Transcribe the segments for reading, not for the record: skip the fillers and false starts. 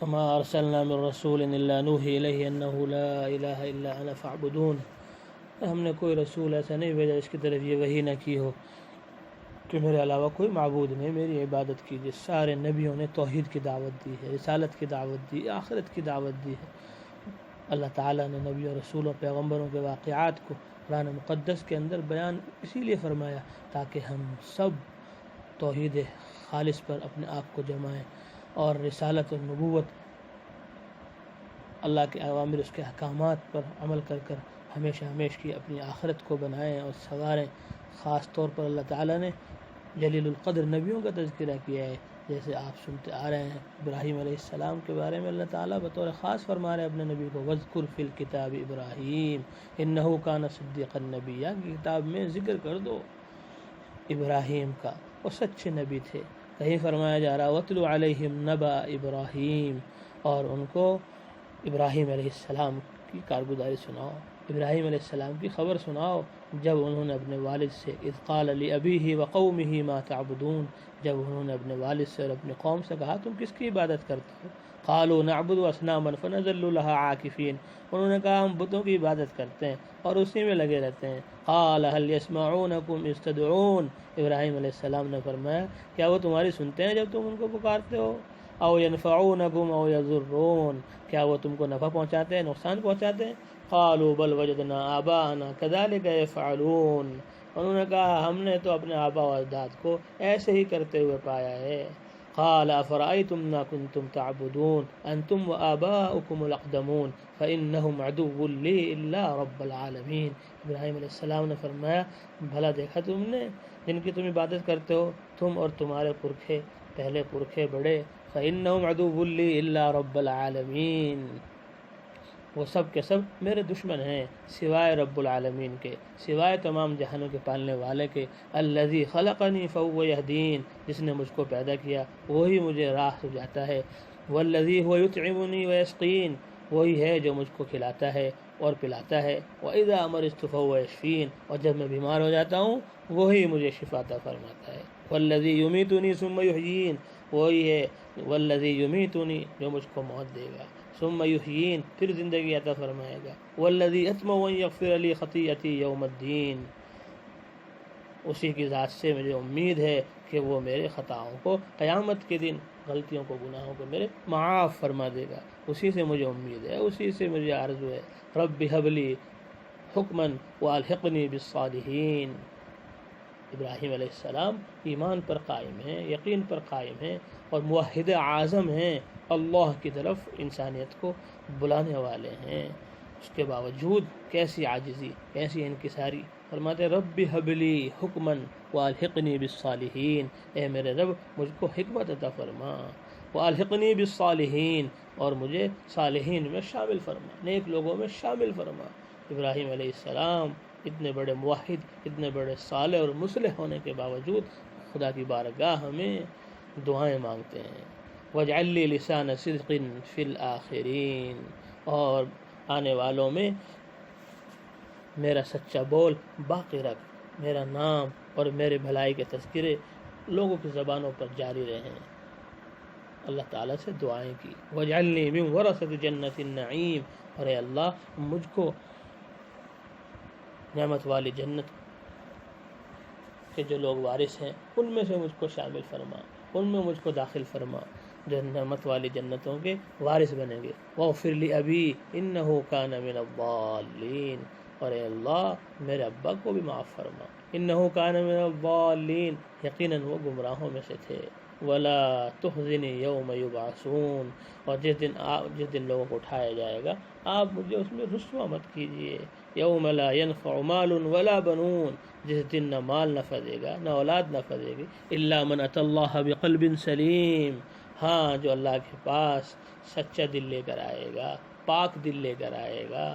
وما ارسلنا من رسول الا نوحی الیہ انہ لا الہ الا انا فاعبدون، ہم نے کوئی رسول ایسا نہیں بھیجا اس کی طرف یہ وحی نہ کی ہو کہ میرے علاوہ کوئی معبود نہیں، میری عبادت کیجیے۔ سارے نبیوں نے توحید کی دعوت دی ہے، رسالت کی دعوت دی، آخرت کی دعوت دی ہے۔ اللہ تعالیٰ نے نبی اور رسولوں پیغمبروں کے واقعات کو قرآن مقدس کے اندر بیان اسی لیے فرمایا تاکہ ہم سب توحید خالص پر اپنے آپ کو جمائیں اور رسالت اور نبوت، اللہ کے اوامر اس کے احکامات پر عمل کر کر ہمیشہ کی اپنی آخرت کو بنائیں اور سنواریں۔ خاص طور پر اللہ تعالیٰ نے جلیل القدر نبیوں کا تذکرہ کیا ہے، جیسے آپ سنتے آ رہے ہیں ابراہیم علیہ السلام کے بارے میں اللہ تعالیٰ بطور خاص فرما رہے ہیں اپنے نبی کو، وَاذْكُرْ فِي الْكِتَابِ ابراہیم انَّهُ كَانَ صِدِّيقًا نَبِيًّا، کی کتاب میں ذکر کر دو ابراہیم کا، وہ سچے نبی تھے۔ کہیں فرمایا جا رہا وَاتْلُ عَلَيْهِمْ نَبَأَ ابراہیم، اور ان کو ابراہیم علیہ السلام کی کارگزاری سناؤ، ابراہیم علیہ السلام کی خبر سناؤ جب انہوں نے اپنے والد سے اذ قال لأبیہ وقومہ ما تعبدون، جب انہوں نے اپنے والد سے اور اپنی قوم سے کہا تم کس کی عبادت کرتے ہو؟ قالوا نعبد اصناما فنظل لها عاکفین، انہوں نے کہا ہم بتوں کی عبادت کرتے ہیں اور اسی میں لگے رہتے ہیں۔ قال هل يسمعونکم اذ تدعون، ابراہیم علیہ السلام نے فرمایا کیا وہ تمہاری سنتے ہیں جب تم ان کو پکارتے ہو؟ او ينفعونکم او يضرون، کیا وہ تم کو نفع پہنچاتے ہیں نقصان پہنچاتے ہیں؟ قالوا بل وجدنا آباءنا كذلك يفعلون، انہوں نے کہا ہم نے تو اپنے آبا و اجداد کو ایسے ہی کرتے ہوئے پایا ہے۔ قال افرأيتم ما كنتم تعبدون انتم وآباؤكم الاقدمون فإنهم عدو لي الا رب العالمین، ابراہیم علیہ السلام نے فرمایا بھلا دیکھا تم نے جن کی تم عبادت کرتے ہو، تم اور تمہارے پرکھے، پہلے پرکھے بڑے، فإنهم عدو لي الا رب العالمین، وہ سب کے سب میرے دشمن ہیں سوائے رب العالمین کے، سوائے تمام جہانوں کے پالنے والے کے۔ الذی خلقنی فہو یہدین، جس نے مجھ کو پیدا کیا وہی مجھے راہ سجاتا ہے۔ والذی هو یطعمنی ویسقین، وہی ہے جو مجھ کو کھلاتا ہے اور پلاتا ہے۔ وَإِذَا مَرِضْتُ فَهُوَ يَشْفِينِ، اور جب میں بیمار ہو جاتا ہوں وہی مجھے شفا عطا فرماتا ہے۔ وَالَّذِي يُمِيتُنِي ثُمَّ يُحْيِينِ، وہی ہے وَالَّذِي يُمِيتُنِي جو مجھ کو موت دے گا، ثُمَّ يُحْيِينِ پھر زندگی عطا فرمائے گا۔ وَالَّذِي أَطْمَعُ أَن يَغْفِرَ لِي خَطِيئَتِي يَوْمَ الدِّينِ، اسی کی ذات سے مجھے امید ہے کہ وہ میرے خطاؤں کو قیامت کے دن، غلطیوں کو گناہوں کو میرے معاف فرما دے گا، اسی سے مجھے امید ہے، اسی سے مجھے آرزو ہے۔ رب هب لی حکما والحقنی بالصالحین، ابراہیم علیہ السلام ایمان پر قائم ہیں، یقین پر قائم ہیں اور موحد اعظم ہیں، اللہ کی طرف انسانیت کو بلانے والے ہیں۔ اس کے باوجود کیسی عاجزی، کیسی انکساری، فرماتے رب ہب لی حکما والحقنی بالصالحین، اے میرے رب مجھ کو حکمت عطا فرما، والحقنی بالصالحین اور مجھے صالحین میں شامل فرما، نیک لوگوں میں شامل فرما۔ ابراہیم علیہ السلام اتنے بڑے موحد، اتنے بڑے صالح اور مصلح ہونے کے باوجود خدا کی بارگاہ میں دعائیں مانگتے ہیں۔ واجعل لی لسان صدق فی الآخرین، اور آنے والوں میں میرا سچا بول باقی رکھ، میرا نام اور میرے بھلائی کے تذکرے لوگوں کی زبانوں پر جاری رہیں۔ اللہ تعالیٰ سے دعائیں کی، واجعلنی من ورثۃ جنۃ النعیم، اور اے اللہ مجھ کو نعمت والی جنت کے جو لوگ وارث ہیں ان میں سے مجھ کو شامل فرما، ان میں مجھ کو داخل فرما جو نعمت والی جنتوں کے وارث بنیں گے۔ واغفر لأبی انہ کان من الضالین، اور اے اللہ میرے ابا کو بھی معاف فرما، انہ کان من الضالین، یقیناً وہ گمراہوں میں سے تھے۔ ولا تخزنی یوم یبعثون، اور جس دن لوگوں کو اٹھایا جائے گا آپ مجھے اس میں رسوا مت کیجیے۔ یوم لا ينفع مال ولا بنون، جس دن نہ مال نفع دے گا نہ اولاد نفع دے گی، الا من اتى اللہ بقلب سلیم، ہاں جو اللہ کے پاس سچا دل لے کر آئے گا، پاک دل لے کر آئے گا،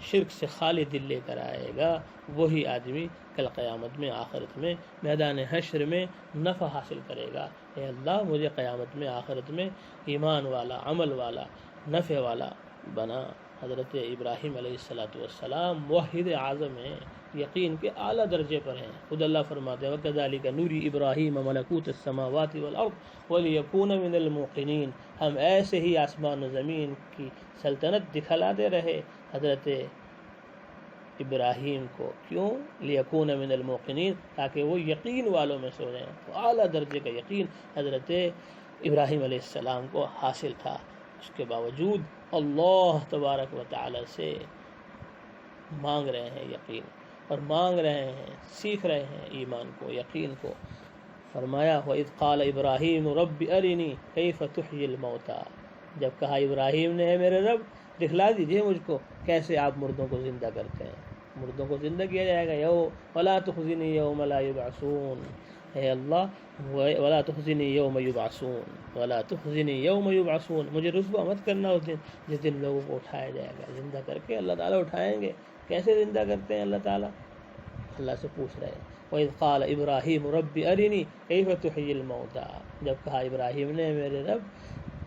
شرک سے خالی دل لے کر آئے گا، وہی آدمی کل قیامت میں، آخرت میں، میدان حشر میں نفع حاصل کرے گا۔ اے اللہ مجھے قیامت میں، آخرت میں ایمان والا، عمل والا، نفع والا بنا۔ حضرت ابراہیم علیہ السلام موحد اعظم ہیں، یقین کے اعلیٰ درجے پر ہیں۔ خود اللہ فرماتے ہیں وَكَذَلِكَ نُرِي إِبْرَاهِيمَ مَلَكُوتَ السَّمَاوَاتِ وَالْأَرْضِ وَلِيَكُونَ مِنَ الْمُوقِنِينَ، ہم ایسے ہی آسمان و زمین کی سلطنت دکھلاتے رہے حضرت ابراہیم کو، کیوں؟ لیکون من الموقنین، تاکہ وہ یقین والوں میں سے ہو جائیں۔ تو اعلیٰ درجے کا یقین حضرت ابراہیم علیہ السلام کو حاصل تھا، اس کے باوجود اللہ تبارک و تعالی سے مانگ رہے ہیں یقین، اور مانگ رہے ہیں، سیکھ رہے ہیں ایمان کو، یقین کو۔ فرمایا وَإِذْ قَالَ إِبْرَاهِيمُ رَبِّ أَرِنِي كَيْفَ تُحْيِي الْمَوْتَى، جب کہا ابراہیم نے اے میرے رب دکھلا دیجئے مجھ کو کیسے آپ مردوں کو زندہ کرتے ہیں، مردوں کو زندہ کیا جائے گا۔ وَلَا تُخْزِنِي يَوْمَ لَا يُبْعَثُونَ، اے اللہ وَلَا تُخْزِنِي يَوْمَ يُبْعَثُونَ، وَلَا تُخْزِنِي يَوْمَ يُبْعَثُونَ، مجھے رسوا مت کرنا اس دن جس دن لوگوں کو اٹھایا جائے گا، زندہ کر کے اللہ تعالیٰ اٹھائیں گے۔ کیسے زندہ کرتے ہیں اللہ تعالیٰ؟ اللہ سے پوچھ رہے ہیں۔ وَإِذْ قَالَ إِبْرَاهِيمُ رَبِّ أَرِنِي كَيْفَ تُحْيِي الْمَوْتَى، جب کہا ابراہیم نے میرے رب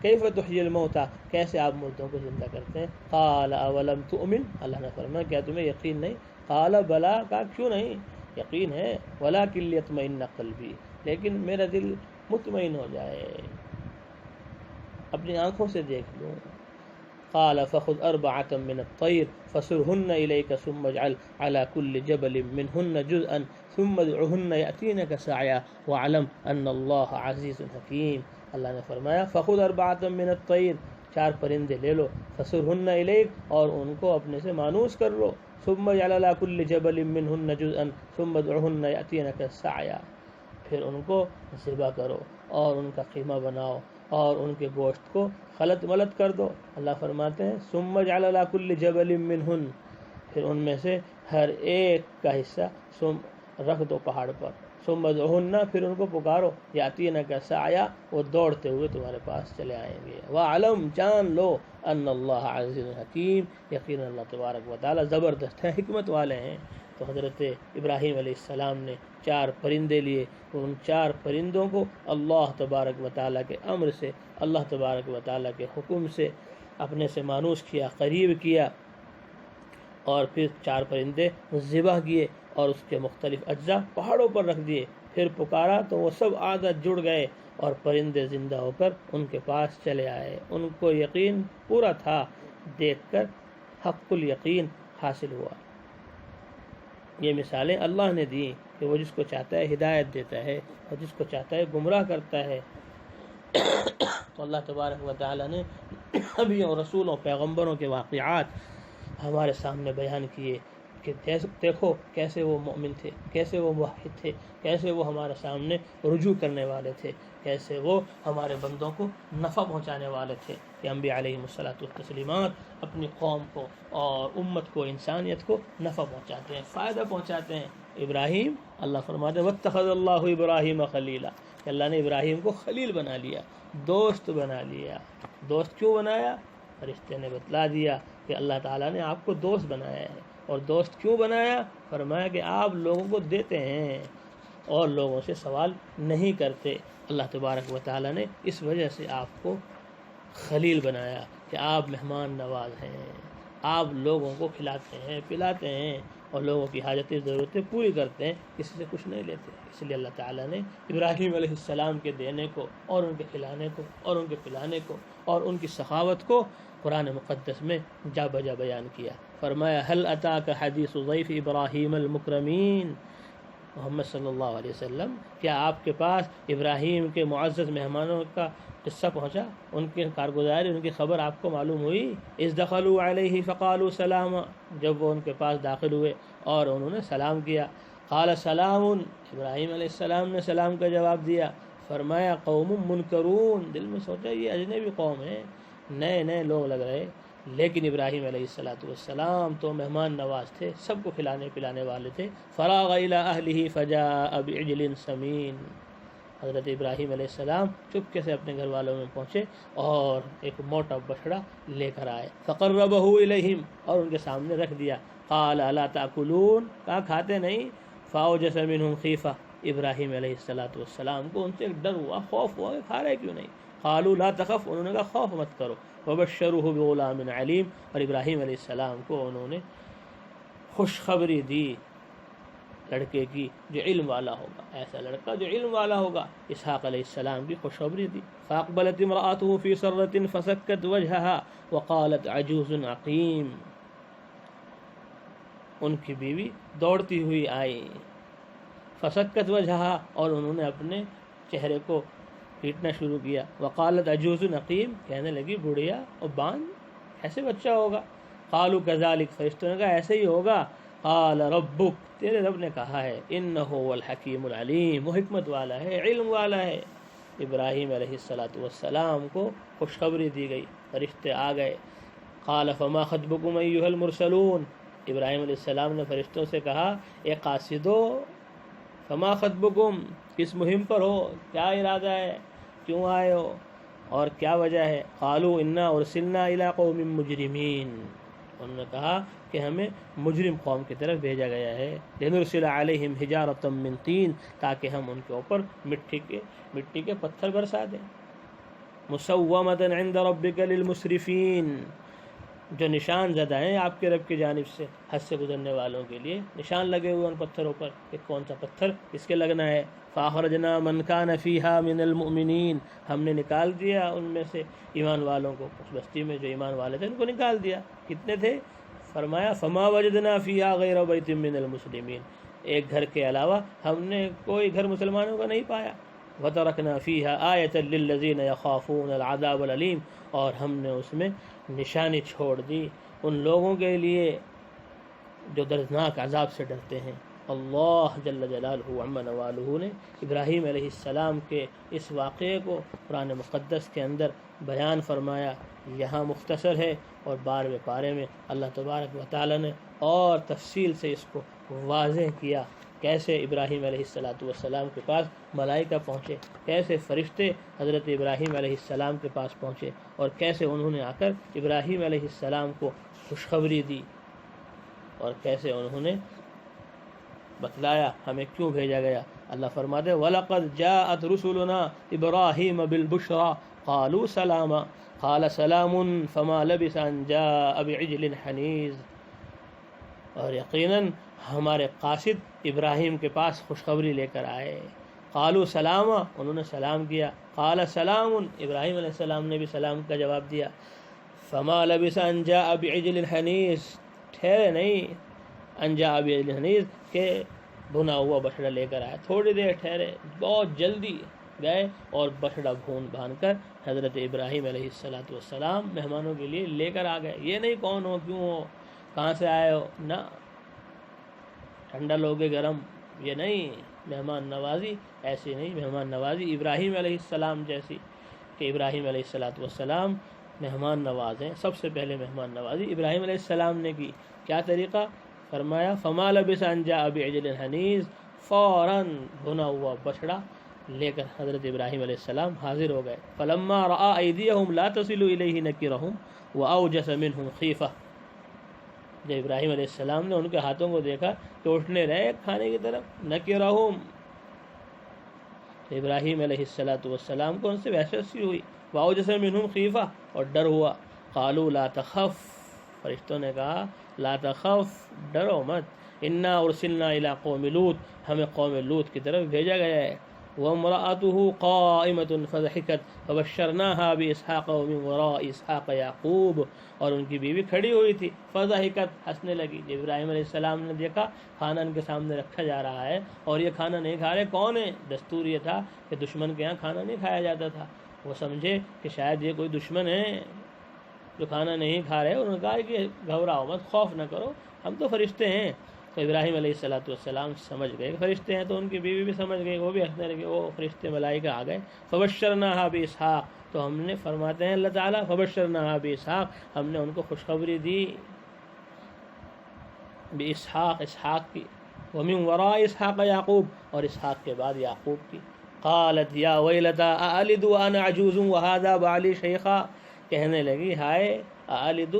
کیف تحیی الموتى، کیسے آپ مردوں کو زندہ کرتے ہیں۔ قال اولم تؤمن، اللہ نے فرمایا کیا تمہیں یقین نہیں؟ قال بلا، کہا کیوں نہیں، یقین ہے، ولکن لیطمئن قلبی، لیکن میرا دل مطمئن ہو جائے، اپنی آنکھوں سے دیکھ لوں۔ قال فخذ أربعة من الطير فصرهن إليك ثم اجعل على كل جبل منهن جزءا ثم ادعهن يأتينك سعيا واعلم أن الله عزيز حكيم۔ اللہ نے فرمایا فخذ أربعة من الطير، 4 پرندے لے لو، فصرهن إليك، اور ان کو اپنے سے مانوس کر لو، ثم اجعل على كل جبل منهن جزءا ثم ادعهن يأتينك سعيا، پھر ان کو ذبح کرو اور ان کا قیمہ بناؤ اور ان کے گوشت کو خلط ملط کر دو۔ اللہ فرماتے ہیں ثم اجعل على كل جبل منهن، پھر ان میں سے ہر ایک کا حصہ رکھ دو پہاڑ پر، ثم ادعهن، پھر ان کو پکارو، یاتینک سعیا، وہ دوڑتے ہوئے تمہارے پاس چلے آئیں گے۔ وَعَلَمْ، جان لو، ان اللہ عزیز حکیم، یقینا اللہ تبارک و تعالی زبردست ہے، حکمت والے ہیں۔ تو حضرت ابراہیم علیہ السلام نے 4 پرندے لیے، ان 4 پرندوں کو اللہ تبارک و تعالیٰ کے امر سے، اللہ تبارک و تعالیٰ کے حکم سے اپنے سے مانوس کیا، قریب کیا، اور پھر 4 پرندے ذبح کیے اور اس کے مختلف اجزاء پہاڑوں پر رکھ دیے، پھر پکارا تو وہ سب عادت جڑ گئے اور پرندے زندہ ہو کر ان کے پاس چلے آئے۔ ان کو یقین پورا تھا، دیکھ کر حق الیقین حاصل ہوا۔ یہ مثالیں اللہ نے دی کہ وہ جس کو چاہتا ہے ہدایت دیتا ہے اور جس کو چاہتا ہے گمراہ کرتا ہے۔ تو اللہ تبارک و تعالی نے نبیوں، رسولوں، پیغمبروں کے واقعات ہمارے سامنے بیان کیے کہ دیکھو کیسے وہ مومن تھے، کیسے وہ موحد تھے، کیسے وہ ہمارے سامنے رجوع کرنے والے تھے، کیسے وہ ہمارے بندوں کو نفع پہنچانے والے تھے کہ انبیاء علیہم الصلاۃ والتسلیمات اپنی قوم کو اور امت کو، انسانیت کو نفع پہنچاتے ہیں، فائدہ پہنچاتے ہیں۔ ابراہیم، اللہ فرماتے ہیں واتخذ اللہ ابراہیم خلیلا، کہ اللہ نے ابراہیم کو خلیل بنا لیا، دوست بنا لیا۔ دوست کیوں بنایا؟ فرشتے نے بتلا دیا کہ اللہ تعالیٰ نے آپ کو دوست بنایا ہے۔ اور دوست کیوں بنایا؟ فرمایا کہ آپ لوگوں کو دیتے ہیں اور لوگوں سے سوال نہیں کرتے۔ اللہ تبارک و تعالیٰ نے اس وجہ سے آپ کو خلیل بنایا کہ آپ مہمان نواز ہیں، آپ لوگوں کو کھلاتے ہیں، پلاتے ہیں اور لوگوں کی حاجتیں، ضرورتیں پوری کرتے ہیں، کسی سے کچھ نہیں لیتے۔ اس لیے اللہ تعالیٰ نے ابراہیم علیہ السلام کے دینے کو اور ان کے کھلانے کو اور ان کے پلانے کو اور ان کی سخاوت کو قرآن مقدس میں جا بجا بیان کیا۔ فرمایا هل اتاک حدیث ضیف ابراہیم المکرمین، محمد صلی اللہ علیہ وسلم، کیا آپ کے پاس ابراہیم کے معزز مہمانوں کا قصہ پہنچا، ان کی کارگزاری، ان کی خبر آپ کو معلوم ہوئی؟ اذ دخلوا علیہ فقالوا سلاما، جب وہ ان کے پاس داخل ہوئے اور انہوں نے سلام کیا۔ قال سلام، ابراہیم علیہ السلام نے سلام کا جواب دیا۔ فرمایا قوم منکرون، دل میں سوچا یہ اجنبی قوم ہے، نئے نئے لوگ لگ رہے، لیکن ابراہیم علیہ السلام تو مہمان نواز تھے، سب کو کھلانے پلانے والے تھے۔ فراغ الی اہلہ فجاء بعجل سمین، حضرت ابراہیم علیہ السلام چپکے سے اپنے گھر والوں میں پہنچے اور ایک موٹا بچڑا لے کر آئے۔ فقربہ الیہم، اور ان کے سامنے رکھ دیا۔ قال الا تاکلون، کہا کھاتے نہیں؟ فاوجس منہم خیفہ، ابراہیم علیہ السلام کو ان سے ڈر ہوا، خوف ہوا کہ کھا رہے کیوں نہیں۔ قالوا لا تخف، انہوں نے کہا خوف مت کرو۔ وبشروہ بغلام علیم، اور ابراہیم علیہ السلام کو انہوں نے خوشخبری دی لڑکے کی جو علم والا ہوگا، ایسا لڑکا جو علم والا ہوگا۔ اسحاق علیہ السلام کی خوشخبری دی۔ فاقبلت امرأته في سرة فسكت وجهها وقالت عجوز عقیم، ان کی بیوی دوڑتی ہوئی آئی، فسکت وجہها، اور انہوں نے اپنے چہرے کو پیٹنا شروع کیا، وقالت عجوز عقیم، کہنے لگی بڑھیا اور باندھ، ایسے بچہ ہوگا۔ قالوا كذلك، فرشتوں نے کہا ایسے ہی ہوگا۔ قال ربک، تیرے رب نے کہا ہے، انہ هو الحکیم العلیم، وہ حکمت والا ہے، علم والا ہے۔ ابراہیم علیہ السلام کو خوشخبری دی گئی، فرشتے آ گئے۔ قال فما خطبکم ایھا المرسلون، ابراہیم علیہ السلام نے فرشتوں سے کہا، اے قاصدو، فما خطبکم، کس مہم پر ہو، کیا ارادہ ہے، کیوں آئے ہو اور کیا وجہ ہے؟ قالوا انا ارسلنا الی قوم مجرمین، انہوں نے کہا کہ ہمیں مجرم قوم کی طرف بھیجا گیا ہے۔ لنرسل علیہم حجارۃ من طین، تاکہ ہم ان کے اوپر مٹی کے پتھر برسا دیں۔ مسومۃ عند ربک للمسرفین، جو نشان زدہ ہیں آپ کے رب کی جانب سے حد سے گزرنے والوں کے لیے، نشان لگے ہوئے ان پتھروں پر کہ کون سا پتھر کس کے لگنا ہے۔ فاخرجنا من کان فیہا من المؤمنین، ہم نے نکال دیا ان میں سے ایمان والوں کو، اس بستی میں جو ایمان والے تھے ان کو نکال دیا۔ کتنے تھے؟ فرمایا فما وجدنا فیہا غیر بیت من المسلمین، ایک گھر کے علاوہ ہم نے کوئی گھر مسلمانوں کا نہیں پایا۔ وترکنا فیہا آیۃ للذین یخافون العذاب العلیم، اور ہم نے اس میں نشانی چھوڑ دی ان لوگوں کے لیے جو دردناک عذاب سے ڈرتے ہیں۔ اللہ جل جلالہ عما نوالہ نے ابراہیم علیہ السلام کے اس واقعے کو قرآن مقدس کے اندر بیان فرمایا، یہاں مختصر ہے، اور 12ویں پارے میں اللہ تبارک و تعالی نے اور تفصیل سے اس کو واضح کیا، کیسے ابراہیم علیہ السلام کے پاس ملائکہ پہنچے، کیسے فرشتے حضرت ابراہیم علیہ السلام کے پاس پہنچے، اور کیسے انہوں نے آ کر ابراہیم علیہ السلام کو خوشخبری دی، اور کیسے انہوں نے بتلایا ہمیں کیوں بھیجا گیا۔ اللہ فرماتے ہیں وَلَقَدْ جَاءَتْ رُسُلُنَا إِبْرَاهِيمَ بِالْبُشْرَى قَالُوا سَلَامًا قَالَ سَلَامٌ فَمَا لَبِثَ أَنْ جَاءَ بِعِجْلٍ حَنِيذٍ، اور یقیناً ہمارے قاصد ابراہیم کے پاس خوشخبری لے کر آئے۔ قالوا سلاما، انہوں نے سلام کیا۔ قال سلام، ابراہیم علیہ السلام نے بھی سلام کا جواب دیا۔ فما لبث ان جاء بعجل حنیذ، ٹھہرے نہیں، ان جاء بعجل حنیذ کہ بھنا ہوا بچڑا لے کر آیا، تھوڑی دیر ٹھہرے، بہت جلدی گئے اور بچڑا بھون بھان کر حضرت ابراہیم علیہ السلام مہمانوں کے لیے لے کر آ گئے۔ یہ نہیں کون ہو، کیوں ہو، کہاں سے آئے ہو، نہ ٹھنڈا لوگے گرم، یہ نہیں، مہمان نوازی ایسی نہیں، مہمان نوازی ابراہیم علیہ السلام جیسی، کہ ابراہیم علیہ السلام مہمان نواز ہیں۔ سب سے پہلے مہمان نوازی ابراہیم علیہ السلام نے کی، کیا طریقہ؟ فرمایا فما لبث ان جاء بعجل حنیذ، فوراً بھنا ہوا بچڑا لے کر حضرت ابراہیم علیہ السلام حاضر ہو گئے۔ فلما رأى ایدیہم لا تصل الیہ نکرہم واوجس منہم خیفہ، جب ابراہیم علیہ السلام نے ان کے ہاتھوں کو دیکھا کہ اٹھنے رہے کھانے کی طرف، نکرہم، تو ابراہیم علیہ السلام کو ان سے وحشت ہوئی، واوجس منہم خیفہ، اور ڈر ہوا۔ قالوا لا تخف، فرشتوں نے کہا لا تخف، ڈرو مت، انا ارسلنا الی قوم لوط، ہمیں قوم لوط کی طرف بھیجا گیا ہے۔ وامرأته قائمة فضحكت فبشرناها بإسحاق ومن وراء إسحاق یعقوب، اور ان کی بیوی کھڑی ہوئی تھی، فضحكت، ہنسنے لگی۔ جب ابراہیم علیہ السلام نے دیکھا کھانا ان کے سامنے رکھا جا رہا ہے اور یہ کھانا نہیں کھا رہے، کون ہے؟ دستور یہ تھا کہ دشمن کے ہاں کھانا نہیں کھایا جاتا تھا، وہ سمجھے کہ شاید یہ کوئی دشمن ہے جو کھانا نہیں کھا رہے، انہوں نے کہا کہ گھبراؤ مت، خوف نہ کرو، ہم تو فرشتے ہیں۔ تو ابراہیم علیہ السلام سمجھ گئے کہ فرشتے ہیں، تو ان کی بیوی بھی سمجھ گئی، وہ بھی ہنسنے لگے، وہ فرشتے ملائکہ آ گئے۔ فبشرناها باسحاق، تو ہم نے، فرماتے ہیں اللہ تعالیٰ، فبشرناها باسحاق، ہم نے ان کو خوشخبری دی باسحاق، اسحاق کی، ومن وراء اسحاق یعقوب، اور اسحاق کے بعد یعقوب کی۔ قالت یا ویلتا االد وانا عجوز وهذا بعلی شیخا، کہنے لگی ہائے، االد،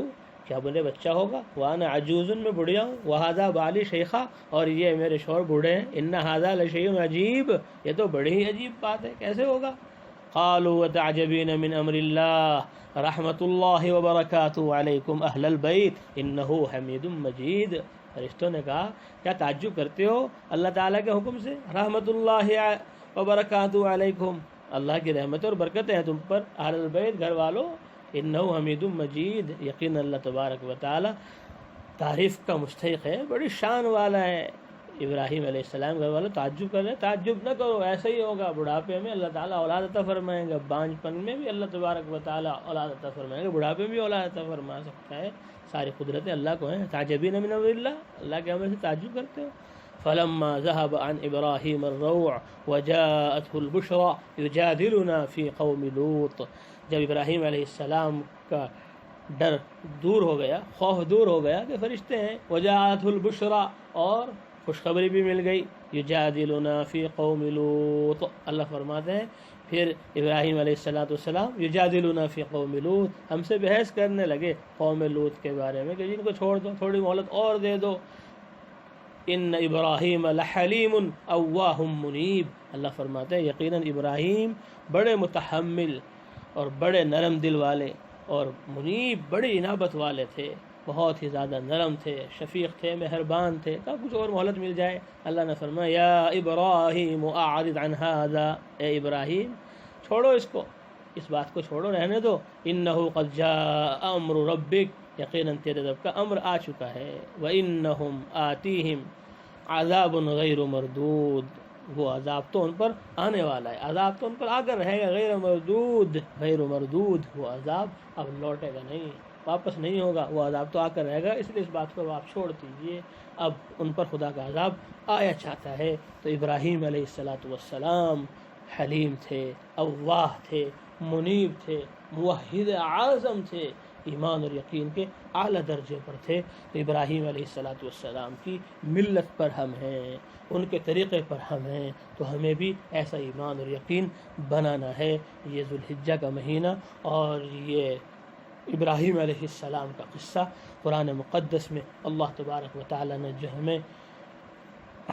کیا مجھے بچہ ہوگا، وانا عجوز، میں بڑھیا ہوں، وهذا بعلی شیخا، اور یہ میرے شوہر بوڑھے ہیں، ان هذا لشیء عجیب، یہ تو بڑی ہی عجیب بات ہے، کیسے ہوگا؟ قالوا وتعجبین من امر اللہ رحمت اللہ وبرکاتہ علیکم اہل البیت انہ حمید مجید، فرشتوں نے کہا کیا تعجب کرتے ہو اللہ تعالیٰ کے حکم سے؟ رحمت اللہ وبرکاتہ علیکم، اللہ کی رحمت اور برکتیں ہیں تم پر، اہل البیت گھر والوں، انہ حمید مجید، یقین اللہ تبارک و تعالیٰ تعریف کا مستحق ہے، بڑی شان والا ہے۔ ابراہیم علیہ السلام گھر والوں تعجب کر رہے ہیں، تعجب نہ کرو، ایسا ہی ہوگا، بڑھاپے میں اللہ تعالیٰ اولاد عطا فرمائیں گا، بانجھ پن میں بھی اللہ تبارک و تعالیٰ اولاد عطا فرمائیں گا، بڑھاپے میں بھی اولاد عطا فرما سکتا ہے، ساری قدرتیں اللہ کو ہیں۔ تعجبین من امر اللہ، اللہ کے امر سے تعجب کرتے ہو۔ فلما ذهب عن ابراہیم الروع وجاءته البشرى يجادلنا في قوم لوط، جب ابراہیم علیہ السلام کا ڈر دور ہو گیا، خوف دور ہو گیا کہ فرشتے ہیں، وجاءته البشرى، اور خوشخبری بھی مل گئی، یجادلنا فی قوم لوط، اللہ فرماتے ہیں پھر ابراہیم علیہ السلام یجادلنا فی قوم لوط، ہم سے بحث کرنے لگے قوم لوط کے بارے میں کہ جن کو چھوڑ دو، تھوڑی مہلت اور دے دو۔ ان ابراہیم لحلیم اواہ منیب، اللہ فرماتے ہیں یقیناً ابراہیم بڑے متحمل اور بڑے نرم دل والے اور منیب بڑی انابت والے تھے، بہت ہی زیادہ نرم تھے، شفیق تھے، مہربان تھے۔ کہا کچھ اور مہلت مل جائے، اللہ نے فرمایا یا ابراہیم اعرض عن ھذا، اے ابراہیم چھوڑو اس کو، اس بات کو چھوڑو، رہنے دو، انہ قد جاء امر ربک، یقیناً تیرے رب کا امر آ چکا ہے، وانہم آتیہم عذاب غیر مردود، وہ عذاب تو ان پر آنے والا ہے، عذاب تو ان پر آ کر رہے گا، غیر مردود، غیر مردود، وہ عذاب اب لوٹے گا نہیں، واپس نہیں ہوگا، وہ عذاب تو آ کر رہے گا، اس لیے اس بات کو آپ چھوڑ دیجئے، اب ان پر خدا کا عذاب آیا چاہتا ہے۔ تو ابراہیم علیہ السلام حلیم تھے، اواہ تھے، منیب تھے، موحد اعظم تھے، ایمان اور یقین کے اعلیٰ درجے پر تھے۔ تو ابراہیم علیہ السلام کی ملت پر ہم ہیں، ان کے طریقے پر ہم ہیں، تو ہمیں بھی ایسا ایمان اور یقین بنانا ہے۔ یہ ذوالحجہ کا مہینہ اور یہ ابراہیم علیہ السلام کا قصہ قرآن مقدس میں اللہ تبارک و تعالیٰ نے جو ہمیں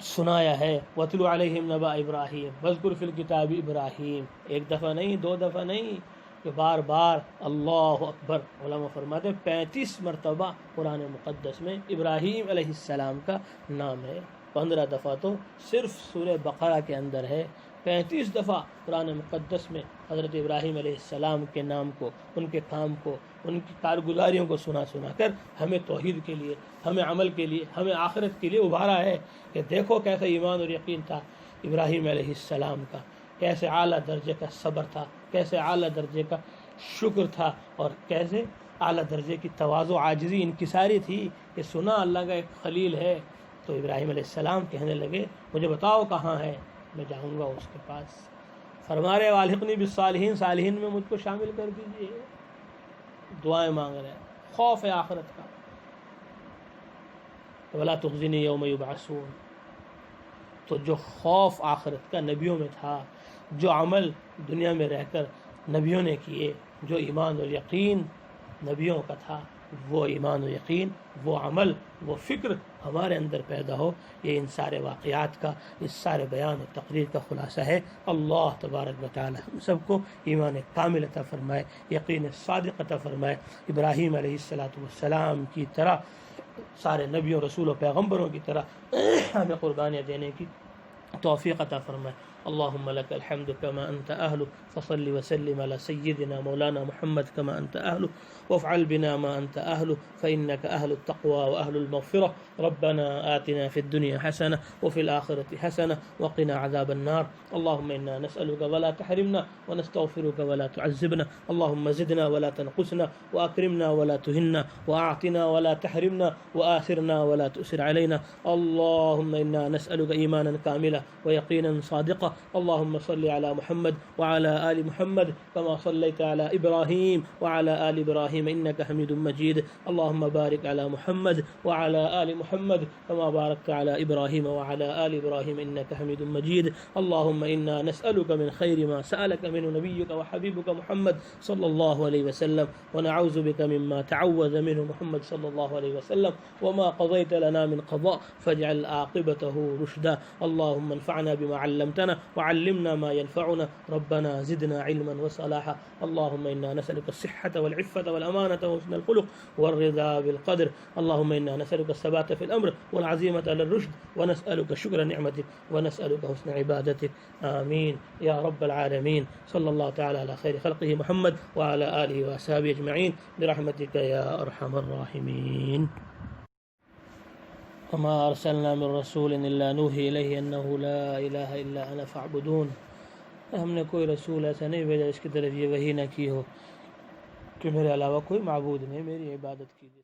سنایا ہے، وَاتْلُ عَلَيْهِمْ نَبَأَ إِبْرَاهِيمَ وَاذْكُرْ فِي الْكِتَابِ إِبْرَاهِيمَ، ایک دفعہ نہیں، دو دفعہ نہیں، کہ بار بار اللہ اکبر، علماء فرماتے ہیں 35 مرتبہ قرآن مقدس میں ابراہیم علیہ السلام کا نام ہے، 15 دفعہ تو صرف سورہ بقرہ کے اندر ہے، 35 دفعہ قرآن مقدس میں حضرت ابراہیم علیہ السلام کے نام کو، ان کے کام کو، ان کی کارگزاریوں کو سنا کر ہمیں توحید کے لیے، ہمیں عمل کے لیے، ہمیں آخرت کے لیے ابھارا ہے کہ دیکھو کیسا ایمان اور یقین تھا ابراہیم علیہ السلام کا، کیسے اعلیٰ درجے کا صبر تھا، کیسے اعلیٰ درجے کا شکر تھا، اور کیسے اعلیٰ درجے کی تواضع، عاجزی، انکساری تھی کہ سنا اللہ کا ایک خلیل ہے۔ تو ابراہیم علیہ السلام کہنے لگے مجھے بتاؤ کہاں ہے، میں جاؤں گا اس کے پاس۔ فرما رہے والحقنی بالصالحین، صالحین میں مجھ کو شامل کر دیجیے، دعائیں مانگ رہے ہیں، خوف ہے آخرت کا، ولا تخزنی یوم یبعثون۔ تو جو خوف آخرت کا نبیوں میں تھا، جو عمل دنیا میں رہ کر نبیوں نے کیے، جو ایمان اور یقین نبیوں کا تھا، وہ ایمان و یقین، وہ عمل، وہ فکر ہمارے اندر پیدا ہو، یہ ان سارے واقعات کا، اس سارے بیان و تقریر کا خلاصہ ہے۔ اللہ تبارک و تعالی ہم سب کو ایمان کامل عطا فرمائے، یقین صادق عطا فرمائے، ابراہیم علیہ السلام کی طرح، سارے نبیوں، رسولوں، پیغمبروں کی طرح ہمیں قربانیاں دینے کی توفیق عطا فرمائے۔ اللهم لك الحمد كما أنت أهل، فصل وسلم على سيدنا مولانا محمد كما أنت أهل، وافعل بنا ما أنت أهل، فإنك أهل التقوى وأهل المغفرة. ربنا آتنا في الدنيا حسنة وفي الآخرة حسنة وقنا عذاب النار. اللهم إنا نسألك ولا تحرمنا، ونستغفرك ولا تعذبنا. اللهم زدنا ولا تنقصنا، وأكرمنا ولا تهنا، وأعطنا ولا تحرمنا، وآثرنا ولا تؤثر علينا. اللهم إنا نسألك إيمانا كاملا ويقينا صادقا. اللهم صل على محمد وعلى آل محمد كما صليت على إبراهيم وعلى آل إبراهيم إنك حميد مجيد. اللهم بارك على محمد وعلى آل محمد كما باركت على إبراهيم وعلى آل إبراهيم إنك حميد مجيد. اللهم إنا نسألك من خير ما سألك منه نبيك وحبيبك محمد صلى الله عليه وسلم، ونعوذ بك مما تعوذ منه محمد صلى الله عليه وسلم، وما قضيت لنا من قضاء فاجعل عاقبته رشدا. اللهم انفعنا بما علمتنا وعلمنا ما ينفعنا ربنا زدنا علما وصلاحا اللهم إنا نسألك الصحة والعفة والأمانة وحسن الخلق والرضا بالقدر اللهم إنا نسألك الثبات في الأمر والعزيمة على الرشد ونسألك شكر نعمتك ونسألك حسن عبادتك آمين يا رب العالمين صلى الله تعالى على خير خلقه محمد وعلى آله وأصحابه أجمعين برحمتك يا أرحم الراحمين وما أرسلنا من رسول إلا نوحي إليه أنه لا إله إلا أنا فاعبدون ہم نے کوئی رسول ایسا نہیں بھیجا اس کی طرف یہ وحی نہ کی ہو کہ میرے علاوہ کوئی معبود نہیں، میری عبادت کیجیے۔